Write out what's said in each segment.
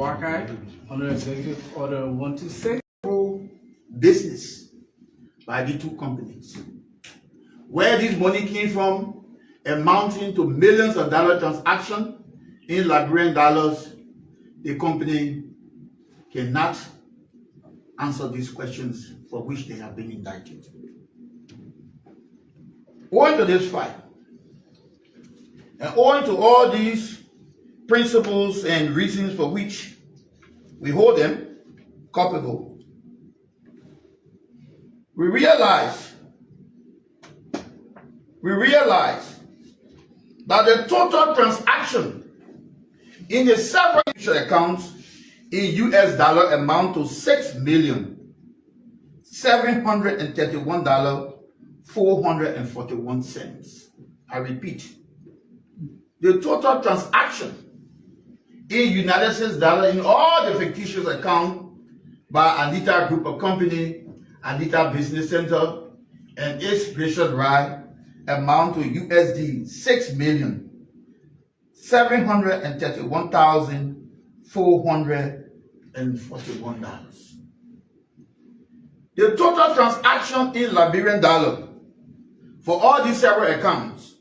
Wakai under Executive Order 126. Business by the two companies. Where this money came from, amounting to millions of dollar transaction in Liberian dollars, the company cannot answer these questions for which they have been indicted. Owing to this fight, and owing to all these principles and reasons for which we hold them culpable, we realize that the total transaction in the several accounts in US dollar amount to $6,731,441. I repeat, the total transaction in United States dollar in all the fictitious accounts by Anita Group of Company, Anita Business Center, and its gracious right amount to USD $6,731,441. The total transaction in Liberian dollar for all these several accounts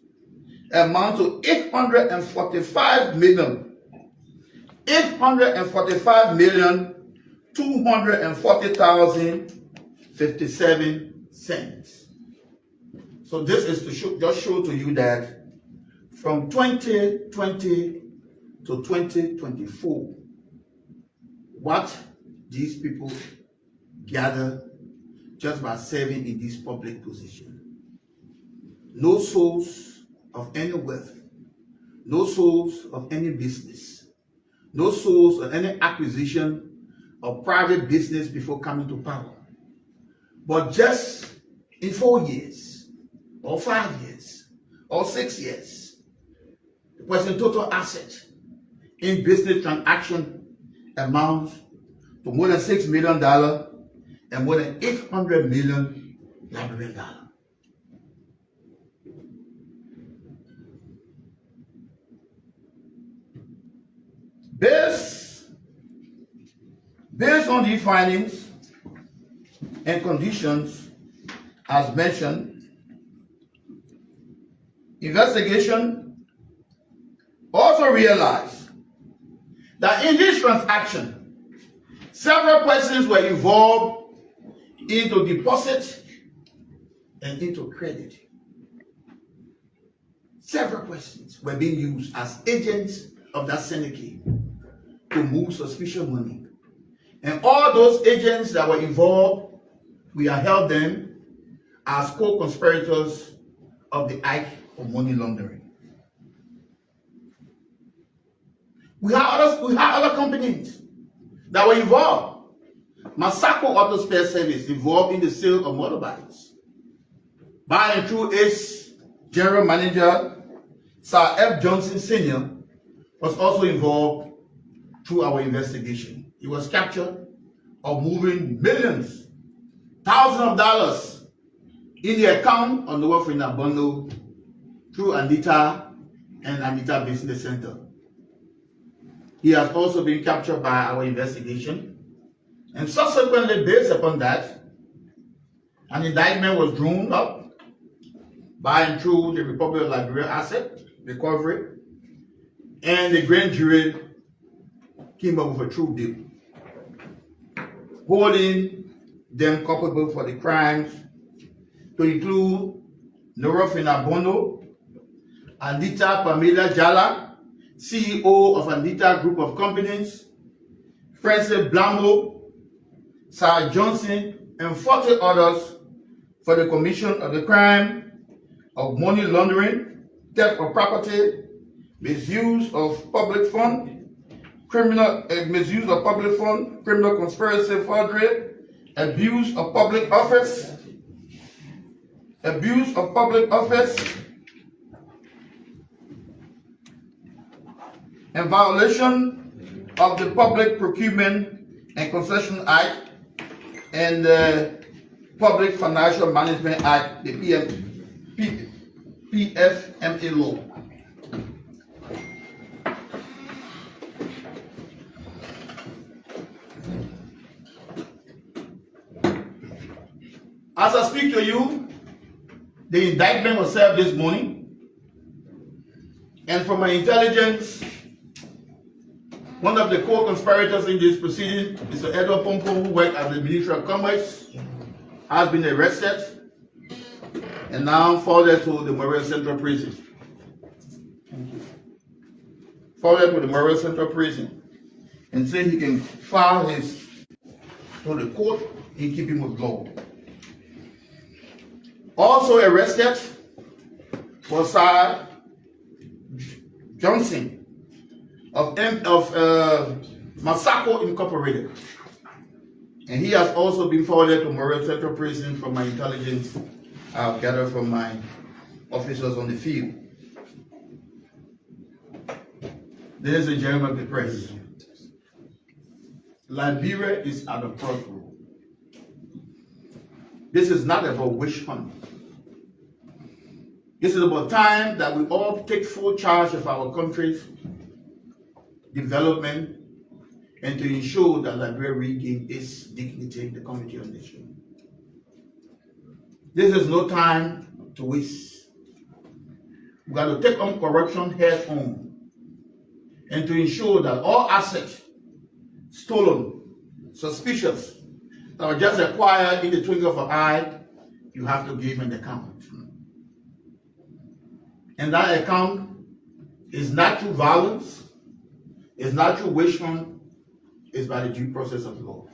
amount to $845,240,057. So this is to show to you that from 2020 to 2024, what these people gather just by serving in this public position. No source of any wealth, no source of any business, no source of any acquisition of private business before coming to power. But just in 4 years, or 5 years, or 6 years, the person's total asset in business transaction amounts to more than $6 million and more than 800 million Liberian dollars. Based on these findings and conditions as mentioned, investigation also realized that in this transaction, several persons were involved into deposit and into credit. Several persons were being used as agents of that syndicate to move suspicious money. And all those agents that were involved, we have held them as co-conspirators of the act of money laundering. We have other companies that were involved. Masako Auto Spare Service involved in the sale of motorbikes. By and through its general manager, Sir F. Johnson Sr., was also involved through our investigation. He was captured of moving millions, thousands of dollars in the account of Noah Finabondo through Anita and Anita Business Center. He has also been captured by our investigation, and subsequently, based upon that, an indictment was drawn up by and through the Republic of Liberia Asset Recovery, and the grand jury came up with a true deal, holding them culpable for the crimes to include Nora Finabondo, Anita Pamela Jala, CEO of Anita Group of Companies, Francis Blambo, Sir Johnson, and 40 others for the commission of the crime of money laundering, theft of property, misuse of public fund, criminal conspiracy, forgery, abuse of public office, and violation of the Public Procurement and Concession Act and the Public Financial Management Act, the PFMA law. As I speak to you, the indictment was served this morning, and from my intelligence, one of the co-conspirators in this proceeding, Mr. Edward Pompo, who worked at the Ministry of Commerce, has been arrested and now forwarded to the Morel Central Prison. Forwarded to the Morel Central Prison and said he can file his to the court in keeping with law. Also arrested was Sir Johnson of Masako Incorporated, and he has also been forwarded to Morel Central Prison from my intelligence I've gathered from my officers on the field. Ladies and gentlemen of the press, Liberia is at a crossroad. This is not about witch hunt. This is about time that we all take full charge of our country's development and to ensure that Liberia regain its dignity in the community of nations. This is no time to waste. We got to take on corruption head on and to ensure that all assets stolen, suspicious, that were just acquired in the twinkle of an eye, you have to give an account. And that account is not through violence, it's not through witch hunt, it's by the due process of law.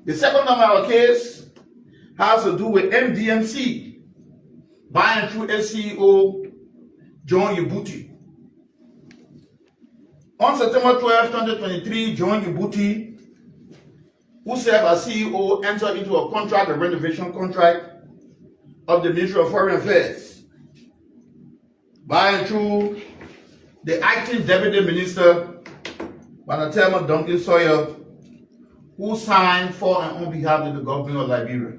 The second of our case has to do with MDMC buying through SCEO John Yabuti. On September 12, 2023, John Yabuti, who served as CEO, entered into a contract, a renovation contract of the Ministry of Foreign Affairs, buying through the acting Deputy Minister, Banatema Duncan Sawyer, who signed for and on behalf of the government of Liberia.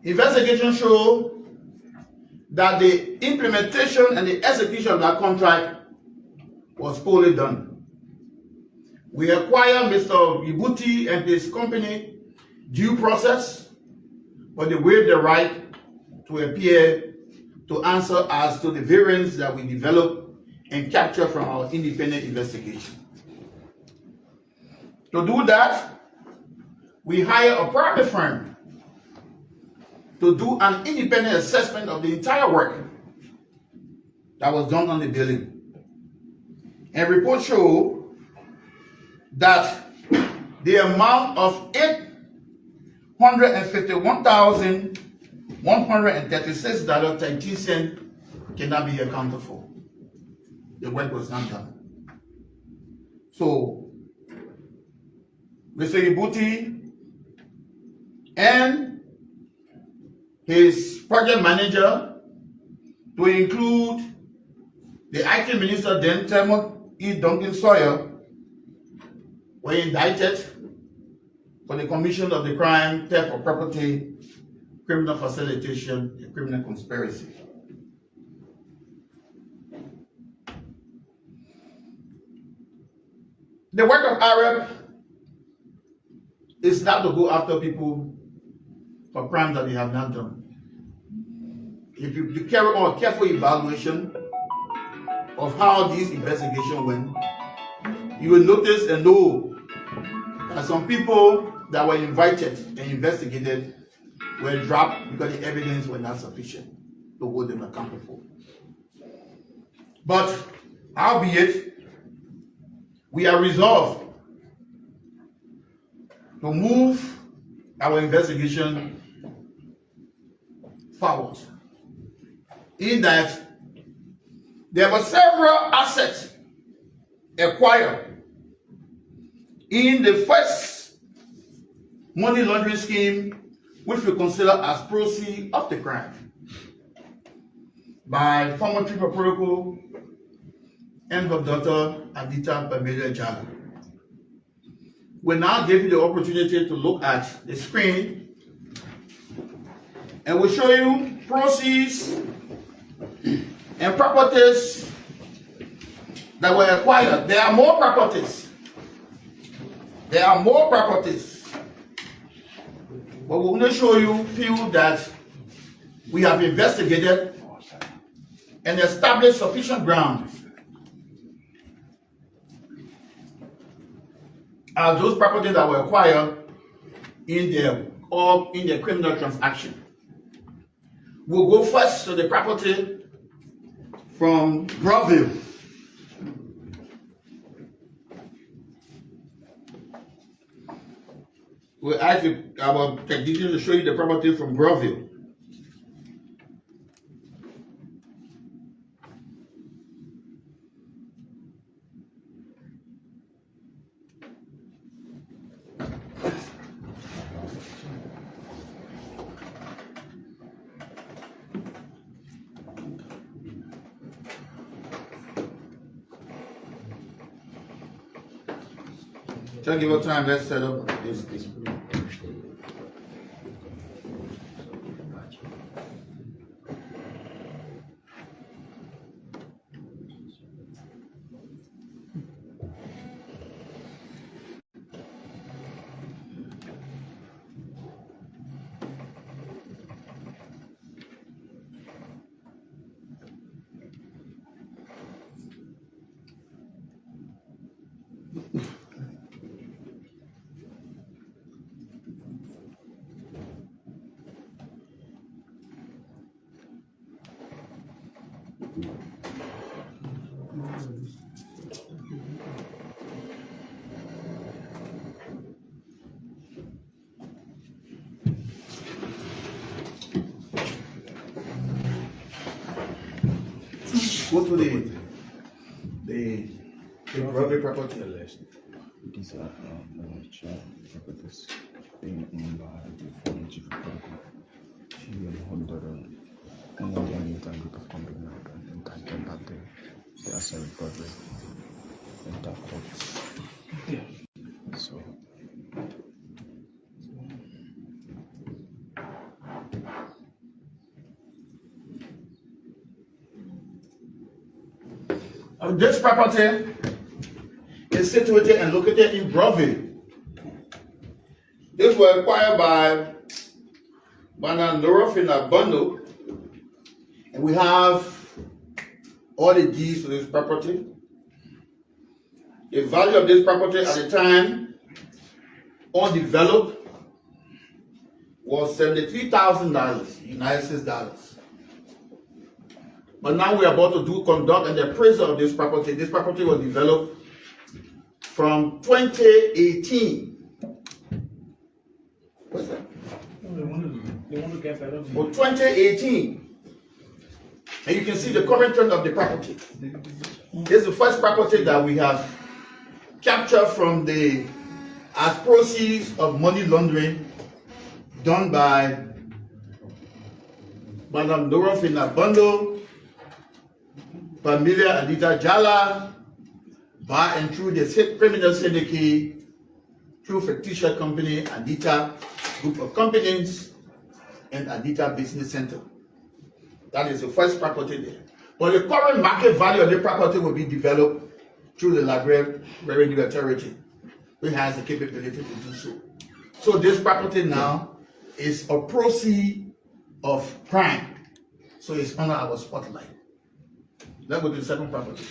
Investigations show that the implementation and the execution of that contract was poorly done. We acquired Mr. Yabuti and his company due process, but they waived the right to appear to answer as to the variance that we developed and captured from our independent investigation. To do that, we hired a private firm to do an independent assessment of the entire work that was done on the building. And reports show that the amount of $851,136.13 cannot be accounted for. The work was not done. So, Mr. Yabuti and his project manager, to include the acting minister then, Timothy E. Duncan Sawyer, were indicted for the commission of the crime, theft of property, criminal facilitation, and criminal conspiracy. The work of Arab is not to go after people for crimes that they have not done. If you carry on a careful evaluation of how these investigations went, you will notice and know that some people that were invited and investigated were dropped because the evidence was not sufficient to hold them accountable. But albeit, we are resolved to move our investigation forward, in that there were several assets acquired in the first money laundering scheme, which we consider as proceeds of the crime, by former Chief of Protocol and her daughter Adita Pamela Jalo. We now give you the opportunity to look at the screen, and we'll show you proceeds and properties that were acquired. There are more properties. There are more properties But we want to show you few that we have investigated and established sufficient grounds as those properties that were acquired in the criminal transaction. We'll go first to the property from Groveville. We'll ask our technician to show you the property from Groveville. Just give us time, let's set up this. Go to the Groveville property. These are properties being owned by the former chief of Banco. She and Honduran and the American group of companies and titled that they are selling recovery and that courts. Yeah. So This property is situated and located in Groveville. This was acquired by Banandorofina Bundle, and we have all the deeds to this property. The value of this property at the time, undeveloped, was $73,000 United States dollars. But now we are about to conduct an appraisal of this property. This property was developed from 2018. What's that? They want to get that up. For 2018. And you can see the current trend of the property. This is the first property that we have captured from as proceeds of money laundering done by Madam Dorofina Bundle, Familia Adita Jala, by and through the criminal syndicate, through fictitious company, Adita Group of Companies, and Adita Business Center. That is the first property there. But the current market value of the property will be developed through the Liberia Revenue Authority, which has the capability to do so. So this property now is a proceed of crime. So it's under our spotlight. Let's go to the second property.